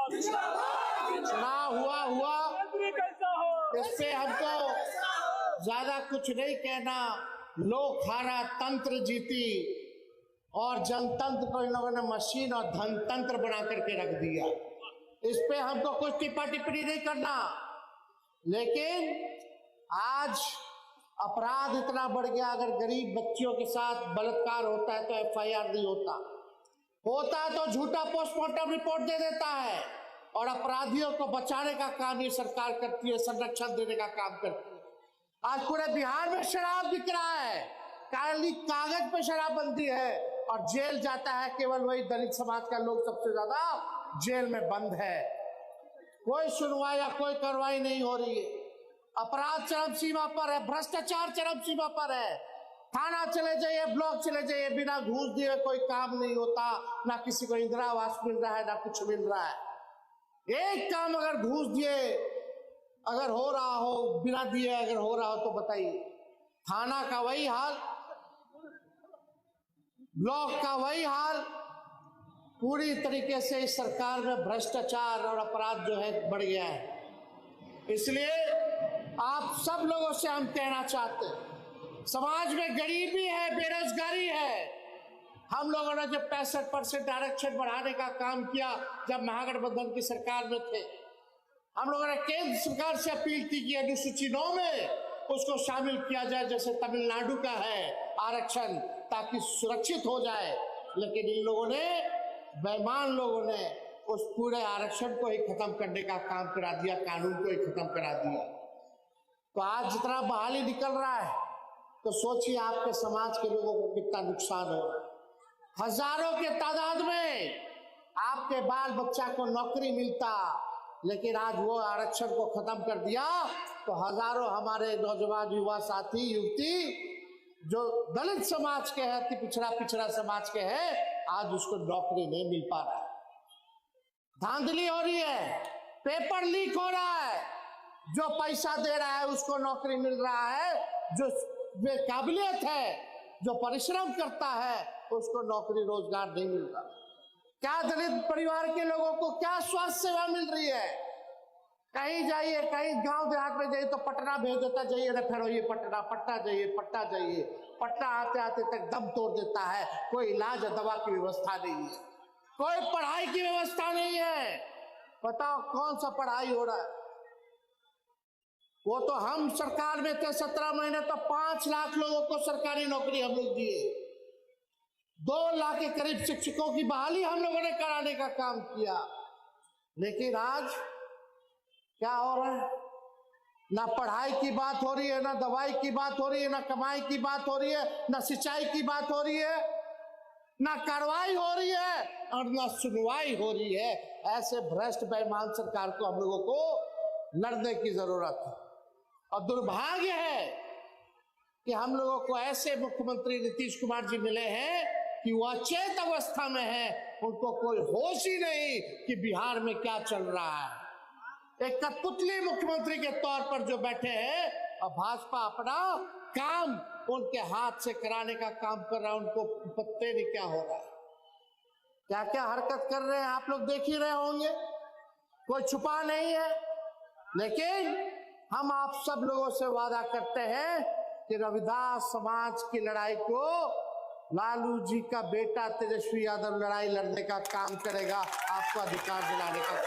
चुनाव हुआ इस पे हमको ज्यादा कुछ नहीं कहना। लोकहारा तंत्र जीती और जनतंत्र को इन लोगों ने मशीन और धनतंत्र बना करके रख दिया। इस पे हमको कुछ टिप्पा टिप्पणी नहीं करना, लेकिन आज अपराध इतना बढ़ गया। अगर गरीब बच्चियों के साथ बलात्कार होता है तो एफआईआर नहीं होता है तो झूठा पोस्टमार्टम रिपोर्ट दे देता है, और अपराधियों को बचाने का काम ये सरकार करती है, संरक्षण देने का काम करती है। आज पूरे बिहार में शराब बिक रहा है, खाली कागज पे शराबबंदी है, और जेल जाता है केवल वही दलित समाज का लोग सबसे ज्यादा जेल में बंद है। कोई सुनवाई या कोई कार्रवाई नहीं हो रही है। अपराध चरम सीमा पर है, भ्रष्टाचार चरम सीमा पर है। थाना चले जाइए, ब्लॉक चले जाइए, बिना घूस दिए कोई काम नहीं होता, ना किसी को इंदिरा आवास मिल रहा है, ना कुछ मिल रहा है। एक काम अगर घूस दिए अगर हो रहा हो, बिना दिए अगर हो रहा हो तो बताइए। थाना का वही हाल, ब्लॉक का वही हाल। पूरी तरीके से इस सरकार में भ्रष्टाचार और अपराध जो है बढ़ गया है। इसलिए आप सब लोगों से हम कहना चाहते हैं, समाज में गरीबी है, बेरोजगारी है। हम लोगों ने जब 65% आरक्षण बढ़ाने का काम किया, जब महागठबंधन की सरकार में थे, हम लोगों ने केंद्र सरकार से अपील की कि अनुसूची 9 में उसको शामिल किया जाए, जैसे तमिलनाडु का है आरक्षण, ताकि सुरक्षित हो जाए। लेकिन इन लोगों ने, बेईमान लोगों ने उस पूरे आरक्षण को ही खत्म करने का काम करा दिया, कानून को ही खत्म करा दिया। तो आज जितना बहाली निकल रहा है, तो सोचिए आपके समाज के लोगों को कितना नुकसान हो रहा है। हजारों के तादाद में आपके बाल बच्चा को नौकरी मिलता, लेकिन आज वो आरक्षण को खत्म कर दिया तो हजारों हमारे नौजवान युवा साथी युवती जो दलित समाज के हैं, पिछड़ा समाज के हैं, आज उसको नौकरी नहीं मिल पा रहा है। धांधली हो रही है, पेपर लीक हो रहा है, जो पैसा दे रहा है उसको नौकरी मिल रहा है, जो बेकाबिलियत है, जो परिश्रम करता है, उसको नौकरी रोजगार नहीं मिल रहा। क्या दलित परिवार के लोगों को क्या स्वास्थ्य सेवा मिल रही है? कहीं जाइए, कहीं गांव देहात में जाइए तो पटना भेज देता, जाइए ना फिर ये पटना जाइए, पटना आते आते तक दम तोड़ देता है। कोई इलाज दवा की व्यवस्था नहीं है, कोई पढ़ाई की व्यवस्था नहीं है। बताओ कौन सा पढ़ाई हो रहा है? वो तो हम सरकार में थे 17 महीने, तो 5 लाख लोगों को सरकारी नौकरी हम लोग दिए। 2 लाख के करीब शिक्षकों की बहाली हम लोगों ने कराने का काम किया। लेकिन आज क्या हो रहा है? ना पढ़ाई की बात हो रही है, ना दवाई की बात हो रही है, ना कमाई की बात हो रही है, ना सिंचाई की बात हो रही है, ना कार्रवाई हो रही है और ना सुनवाई हो रही है। ऐसे भ्रष्ट बेईमान सरकार को हम लोगों को लड़ने की जरूरत है। और दुर्भाग्य है कि हम लोगों को ऐसे मुख्यमंत्री नीतीश कुमार जी मिले हैं कि वो अचेत अवस्था में है, उनको कोई होश ही नहीं कि बिहार में क्या चल रहा है। एक कठपुतली मुख्यमंत्री के तौर पर जो बैठे हैं, और भाजपा अपना काम उनके हाथ से कराने का काम कर रहा है। उनको पत्ते नहीं क्या हो रहा है, क्या क्या हरकत कर रहे हैं, आप लोग देख ही रहे होंगे, कोई छुपा नहीं है। लेकिन हम आप सब लोगों से वादा करते हैं कि रविदास समाज की लड़ाई को लालू जी का बेटा तेजस्वी यादव लड़ाई लड़ने का काम करेगा, आपको अधिकार दिलाने का